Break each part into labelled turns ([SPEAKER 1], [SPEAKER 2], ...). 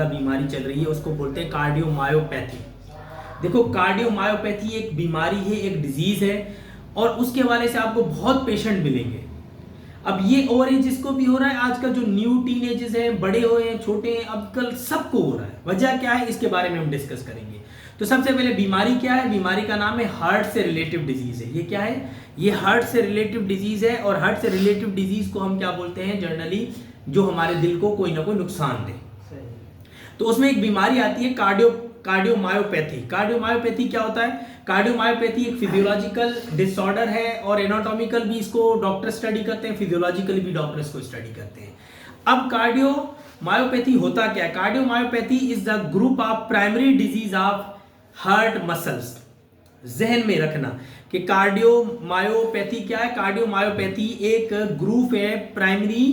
[SPEAKER 1] बीमारी चल रही है उसको बोलते हैं कार्डियोमायोपैथी। देखो, कार्डियोमायोपैथी एक बीमारी है, एक डिजीज है और उसके वाले से आपको बहुत पेशेंट मिलेंगे। अब ये ओवर एज जिसको भी हो रहा है, आजकल जो न्यू टीनेजर्स हैं, बड़े हुए हैं, छोटे हैं, अब कल सबको हो रहा है। वजह क्या है, इसके बारे में हम डिस्कस करेंगे। तो सबसे पहले बीमारी क्या है? बीमारी का नाम है हार्ट से रिलेटिव डिजीज है। ये क्या है? ये हार्ट से रिलेटिव डिजीज है। और हार्ट से रिलेटिव डिजीज को हम क्या बोलते हैं जनरली? जो हमारे दिल को कोई ना कोई नुकसान दे। तो उसमें एक बीमारी आती है कार्डियोमायोपैथी। कार्डियोमायोपैथी क्या होता है? कार्डियोमायोपैथी एक फिजियोलॉजिकल डिसऑर्डर है और एनाटॉमिकल भी इसको डॉक्टर स्टडी करते हैं, फिजियोलॉजिकली भी डॉक्टर इसको स्टडी करते हैं। अब कार्डियोमायोपैथी होता क्या है? Cardiomyopathy is the group of primary disease of heart muscles. जहन में रखना कि कार्डियोमायोपैथी क्या है? कार्डियोमायोपैथी एक ग्रुप है प्राइमरी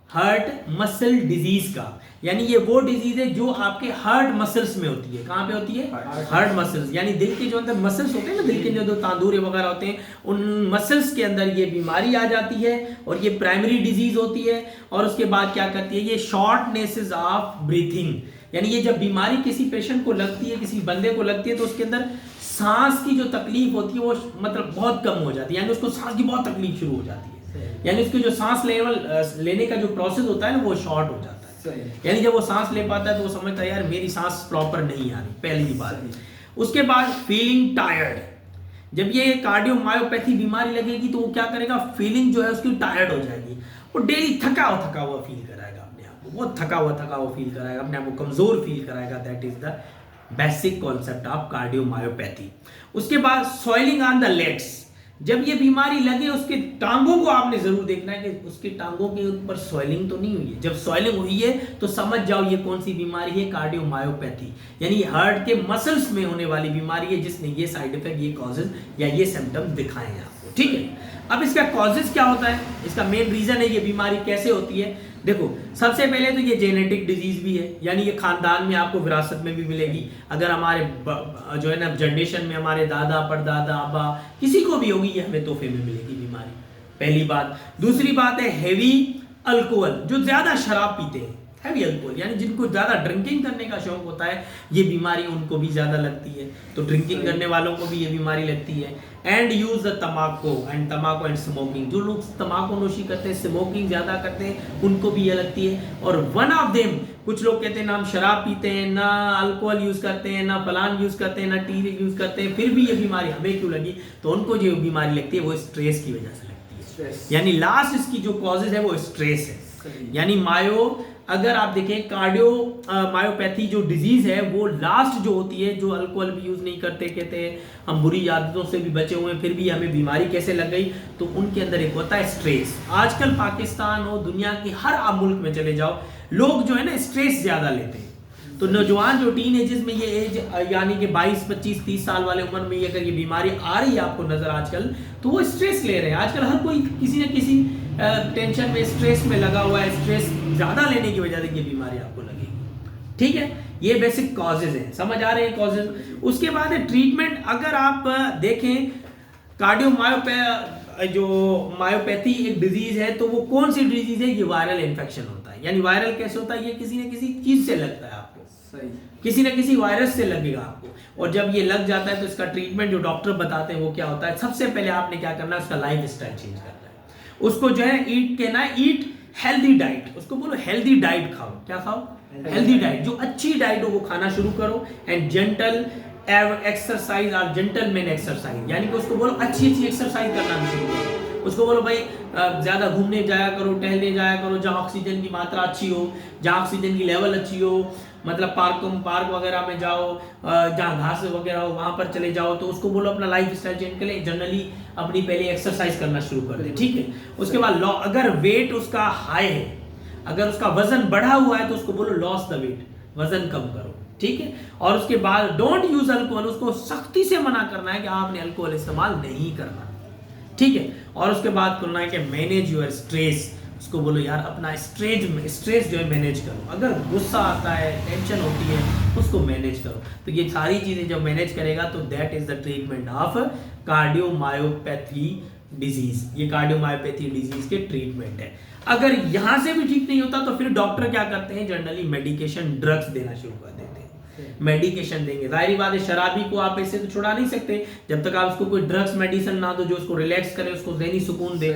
[SPEAKER 1] हार्ट मसल डिजीज का। यानी ये वो डिजीज है जो आपके हार्ट मसल्स में होती है। कहां पे होती है? हार्ट मसल्स, यानी दिल के जो अंदर मसल्स होते हैं ना, दिल के जो तांदूरे वगैरह होते हैं, उन मसल्स के अंदर ये बीमारी आ जाती है और ये प्राइमरी डिजीज होती है। और उसके बाद क्या करती है? ये शॉर्टनेस ऑफ ब्रीथिंग, यानी ये जब बीमारी किसी पेशेंट को लगती है, किसी बंदे को लगती है, तो उसके अंदर सांस की जो तकलीफ होती है वो मतलब बहुत कम हो जाती है, यानी उसको सांस की बहुत तकलीफ शुरू हो जाती है। यानी उसकी जो सांस लेने का जो प्रोसेस होता है ना, वो शॉर्ट हो जाता है। यानी जब वो सांस ले पाता है तो वो समझता है यार मेरी सांस प्रॉपर नहीं आ रही, पहली बात। उसके बाद फीलिंग टायर्ड। जब ये कार्डियोमायोपैथी बीमारी लगेगी तो वो क्या करेगा? फीलिंग जो है उसकी टायर्ड हो जाएगी। वो डेली थका हुआ फील कराएगा अपने आप को, बहुत थका हुआ फील कराएगा, अपने आप को कमजोर फील कराएगा। That is the basic concept of cardiomyopathy. उसके बाद सॉइलिंग ऑन द लेग्स। जब ये बीमारी लगे उसके टांगों को आपने जरूर देखना है कि उसके टांगों के ऊपर सॉइलिंग तो नहीं हुई है। जब सॉइलिंग हुई है तो समझ जाओ ये कौन सी बीमारी है? कार्डियोमायोपैथी, यानी हार्ट के मसल्स में होने वाली बीमारी है जिसने ये साइड इफेक्ट, ये कॉजेज या ये सिम्टम दिखाए हैं आपको। ठीक है, अब इसका कॉजेज क्या होता है? इसका मेन रीजन है ये बीमारी कैसे होती है। देखो, सबसे पहले तो ये जेनेटिक डिजीज भी है, यानी ये खानदान में आपको विरासत में भी मिलेगी। अगर हमारे जो है ना जनरेशन में हमारे दादा परदादा अब्बा किसी को भी होगी, ये हमें तोहफे में मिलेगी बीमारी, पहली बात। दूसरी बात है हैवी अल्कोहल, जो ज्यादा शराब पीते हैं, हैवी अल्कोहल यानी जिनको ज्यादा ड्रिंकिंग करने का शौक होता है, ये बीमारी उनको भी ज्यादा लगती है। तो ड्रिंकिंग करने वालों को भी ये बीमारी लगती है। एंड यूज द तम्बाकू एंड स्मोकिंग, जो लोग तम्बाकू नोशी करते हैं, स्मोकिंग ज्यादा करते हैं, उनको भी ये लगती है। और वन ऑफ देम, कुछ लोग कहते हैं ना हम शराब पीते हैं, ना अल्कोहल यूज करते हैं, ना फलान यूज करते हैं, ना टी यूज करते हैं, फिर भी ये बीमारी हमें क्यों लगी? तो उनको जो बीमारी लगती है वो स्ट्रेस की वजह से लगती है। यानी लास्ट इसकी जो कॉजेज है वो स्ट्रेस है। यानी अगर आप देखें कार्डियोमायोपैथी जो डिजीज है वो लास्ट जो होती है, जो अल्कोहल भी यूज नहीं करते, कहते हैं हम बुरी आदतों से भी बचे हुए हैं, फिर भी हमें बीमारी कैसे लग गई? तो उनके अंदर एक होता है स्ट्रेस। आजकल पाकिस्तान हो, दुनिया के हर आप मुल्क में चले जाओ, लोग जो है ना स्ट्रेस ज्यादा लेते हैं। तो नौजवान जो टीन एजेस में ये एज यानी कि 22, 25, 30 साल वाले उम्र में अगर ये बीमारी आ रही है आपको नजर आजकल, तो वो स्ट्रेस ले रहे हैं। आजकल हर कोई किसी न किसी टेंशन में, स्ट्रेस में लगा हुआ है। स्ट्रेस ज्यादा लेने की वजह से ये बीमारी आपको लगेगी। ठीक है, ये बेसिक कॉजेज हैं, समझ आ रहे हैं कॉजेज। उसके बाद है ट्रीटमेंट। अगर आप देखें मायोपैथी एक डिजीज है, तो वो कौन सी डिजीज है? ये वायरल इन्फेक्शन होता है। यानी वायरल कैसे होता है? ये किसी न किसी चीज से लगता है आपको, सही, किसी न किसी वायरस से लगेगा आपको। और जब ये लग जाता है तो इसका ट्रीटमेंट जो डॉक्टर बताते हैं वो क्या होता है? सबसे पहले आपने क्या करना है? उसका लाइफ स्टाइल चेंज करना है। उसको जो है ईट हेल्दी डाइट, उसको बोलो हेल्दी डाइट खाओ। क्या खाओ? हेल्दी डाइट, जो अच्छी डाइट हो वो खाना शुरू करो। एंड जेंटल एक्सरसाइज और जेंटलमैन एक्सरसाइज, यानी कि उसको बोलो अच्छी एक्सरसाइज करना भी शुरू करो। उसको बोलो भाई ज्यादा घूमने जाया करो, टहलने जाया करो, जहाँ ऑक्सीजन की मात्रा अच्छी हो, जहाँ ऑक्सीजन की लेवल अच्छी हो, मतलब पार्क वगैरह में जाओ, जहाँ घास वगैरह हो वहां पर चले जाओ। तो उसको बोलो अपना लाइफ स्टाइल चेंज करें, जनरली अपनी पहले एक्सरसाइज करना शुरू कर दे। ठीक है, उसके बाद अगर वेट उसका हाई है, अगर उसका वजन बढ़ा हुआ है, तो उसको बोलो लॉस द वेट, वजन कम करो। ठीक है, और उसके बाद डोंट यूज अल्कोहल, उसको सख्ती से मना करना है कि आपने अल्कोहल इस्तेमाल नहीं करना। ठीक है, और उसके बाद करना है कि मैनेज योर स्ट्रेस, उसको बोलो यार अपना स्ट्रेस जो है मैनेज करो। अगर गुस्सा आता है, टेंशन होती है, उसको मैनेज करो। तो ये सारी चीजें जब मैनेज करेगा तो that is the treatment of cardiomyopathy disease. ये कार्डियोमायोपैथी डिजीज के ट्रीटमेंट है। अगर यहाँ से भी ठीक नहीं होता तो फिर डॉक्टर क्या करते हैं, जनरली मेडिकेशन ड्रग्स देना शुरू कर देते हैं, मेडिकेशन देंगे। जाहिर बात है शराबी को आप ऐसे तो छुड़ा नहीं सकते जब तक आप उसको कोई ड्रग्स मेडिसिन ना दो जो उसको रिलैक्स करे, उसको ज़हनी सुकून दे।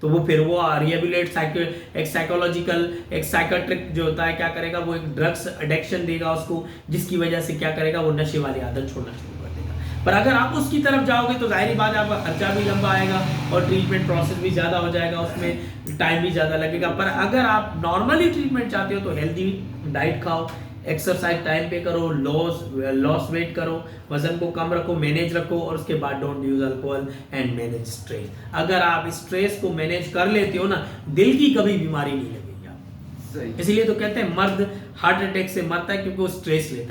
[SPEAKER 1] तो वो फिर वो रिहेबिलिटेट एक साइकोलॉजिकल एक साइकेट्रिक जो होता है क्या करेगा, वो एक ड्रग्स एडिक्शन देगा उसको, जिसकी वजह से क्या करेगा, वो नशे वाली आदत छोड़ना शुरू कर देगा। पर अगर आप उसकी तरफ जाओगे तो जाहिर बात है आपका खर्चा भी लंबा आएगा और ट्रीटमेंट प्रोसेस भी ज़्यादा हो जाएगा, उसमें टाइम भी ज़्यादा लगेगा। पर अगर आप नॉर्मली ट्रीटमेंट चाहते हो तो हेल्दी डाइट खाओ, एक्सरसाइज टाइम पे करो, लॉस वेट करो, वजन को कम रखो, मैनेज रखो, और उसके बाद don't use alcohol and manage stress. अगर आप स्ट्रेस को मैनेज कर लेते हो ना, दिल की कभी बीमारी नहीं लगेगी आप। इसलिए तो कहते हैं मर्द हार्ट अटैक से मरता है क्योंकि वो स्ट्रेस लेता है।